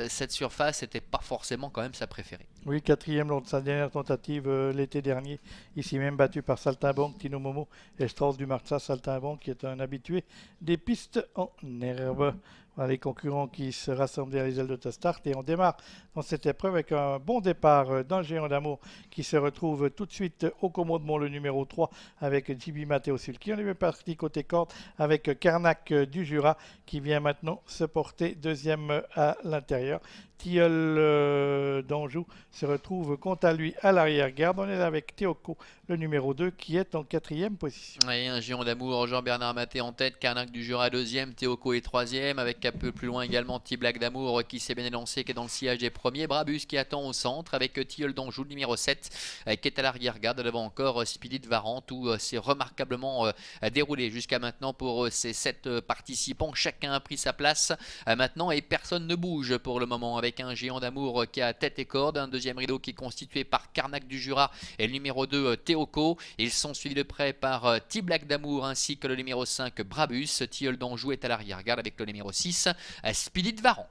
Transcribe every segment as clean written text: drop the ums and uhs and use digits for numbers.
cette surface n'était pas forcément quand même sa préférée. Oui, quatrième lors de sa dernière tentative l'été dernier. Ici même battu par Saltimbanque, Tino Momo et Strauss du Marsa. Saltimbanque qui est un habitué des pistes en herbe. Voilà les concurrents qui se rassemblent à les ailes d'autostart. Et on démarre dans cette épreuve avec un bon départ d'un géant d'amour qui se retrouve tout de suite au commandement, le numéro 3 avec JB Matteo Sulki. On est parti côté corde avec Carnac du Jura qui vient maintenant se porter deuxième à l'intérieur. Tilleul d'Anjou se retrouve quant à lui à l'arrière-garde. On est là avec Théoco, le numéro 2, qui est en quatrième position. Et un géant d'amour, Jean-Bernard Maté en tête, Carnac du Jura deuxième, Théoco est troisième, avec un peu plus loin également T-Black d'amour qui s'est bien élancé, qui est dans le sillage des premiers. Brabus qui attend au centre, avec Tilleul d'Anjou, le numéro 7, qui est à l'arrière-garde. Devant encore Speedy de Varan, tout s'est remarquablement déroulé jusqu'à maintenant pour ces 7 participants. Chacun a pris sa place maintenant et personne ne bouge pour le moment, avec un géant d'amour qui a tête et corde, un deuxième rideau qui est constitué par Carnac du Jura et le numéro 2 Théoco. Ils sont suivis de près par T-Black d'amour ainsi que le numéro 5 Brabus. Tilleul d'Anjou est à l'arrière-garde avec le numéro 6 Speedy de Varan.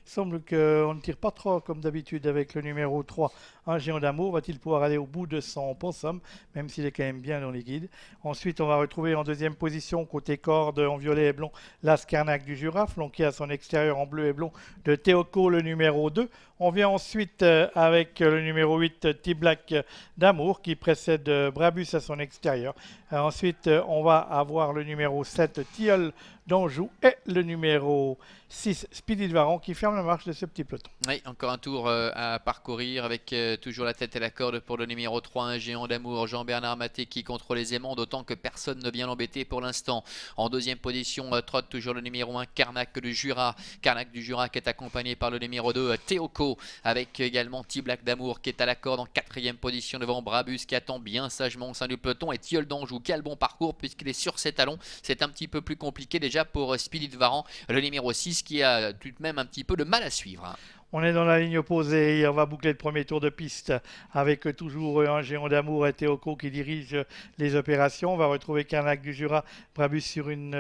Il semble qu'on ne tire pas trop comme d'habitude avec le numéro 3, un géant d'amour. Va-t-il pouvoir aller au bout de son possum, même s'il est quand même bien dans les guides. Ensuite, on va retrouver en deuxième position, côté corde, en violet et blond, l'As Carnac du Jura, flanqué à son extérieur en bleu et blond de Théoco, le numéro 2. On vient ensuite avec le numéro 8, T-Black d'amour, qui précède Brabus à son extérieur. Ensuite, on va avoir le numéro 7, Tilleul d'Anjou, et le numéro 6, Speedy de Varan, qui ferme la marche de ce petit peloton. Oui, encore un tour à parcourir avec toujours la tête et la corde pour le numéro 3, un géant d'amour, Jean-Bernard Maté qui contrôle aisément, d'autant que personne ne vient l'embêter pour l'instant. En deuxième position, trotte toujours le numéro 1, Carnac du Jura. Carnac du Jura qui est accompagné par le numéro 2, Théoco, avec également T-Black d'amour qui est à la corde en quatrième position devant Brabus qui attend bien sagement au sein du peloton, et Tilleul d'Anjou qui a le bon parcours puisqu'il est sur ses talons. C'est un petit peu plus compliqué déjà pour Speedy de Varan, le numéro 6 qui a tout de même un petit peu de mal à suivre. On est dans la ligne opposée et on va boucler le premier tour de piste avec toujours un géant d'amour et Théoco qui dirige les opérations. On va retrouver Carnac du Jura, Brabus sur une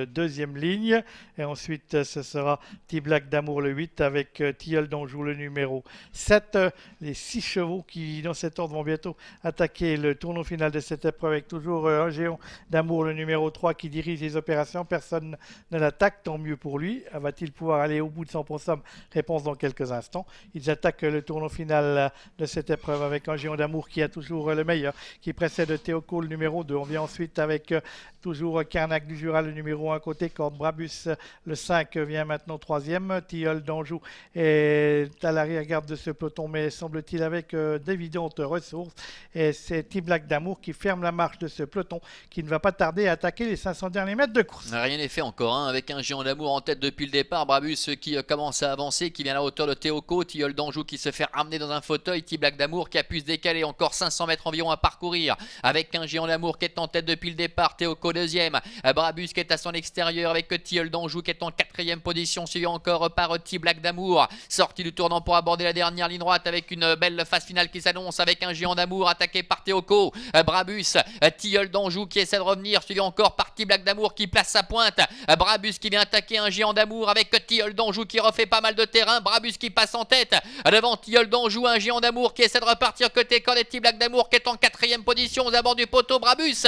deuxième ligne. Et ensuite, ce sera T-Black d'amour le 8 avec Tilleul d'Anjou le numéro 7. Les 6 chevaux qui, dans cet ordre, vont bientôt attaquer le tournoi final de cette épreuve avec toujours un géant d'amour le numéro 3 qui dirige les opérations. Personne ne l'attaque, tant mieux pour lui. Va-t-il pouvoir aller au bout de son possum? Réponse dans quelques instants. Ils attaquent le tournoi final de cette épreuve avec un géant d'amour qui a toujours le meilleur, qui précède Théoco le numéro 2. On vient ensuite avec toujours Carnac du Jura le numéro 1 côté corde. Brabus le 5 vient maintenant troisième. Tilleul d'Anjou est à l'arrière-garde de ce peloton, mais semble-t-il avec d'évidentes ressources. Et c'est T-Black d'amour qui ferme la marche de ce peloton, qui ne va pas tarder à attaquer les 500 derniers mètres de course. Rien n'est fait encore, hein, avec un géant d'amour en tête depuis le départ. Brabus qui commence à avancer, qui vient à la hauteur de Théoco. Tilleul d'Anjou qui se fait ramener dans un fauteuil. T-Black d'amour qui a pu se décaler, encore 500 mètres environ à parcourir, avec un géant d'amour qui est en tête depuis le départ. Théoco deuxième, Brabus qui est à son extérieur avec Tilleul d'Anjou qui est en quatrième position, suivi encore par T-Black d'amour, sorti du tournant pour aborder la dernière ligne droite avec une belle phase finale qui s'annonce, avec un géant d'amour attaqué par Théoco. Brabus, Tilleul d'Anjou qui essaie de revenir, suivi encore par T-Black d'amour qui place sa pointe. Brabus qui vient attaquer un géant d'amour avec Tilleul d'Anjou qui refait pas mal de terrain. Brabus qui passe en tête devant Tilleul d'Anjou, un géant d'amour qui essaie de repartir côté corde, et T-Black d'amour qui est en quatrième position aux abords du poteau. Brabus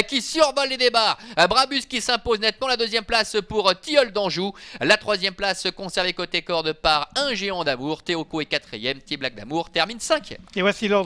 qui survole les débats. Brabus qui s'impose nettement. La deuxième place pour Tilleul d'Anjou. La troisième place conservée côté corde par un géant d'amour. Théoco est quatrième. T-Black d'amour termine cinquième. Et voici l'ordre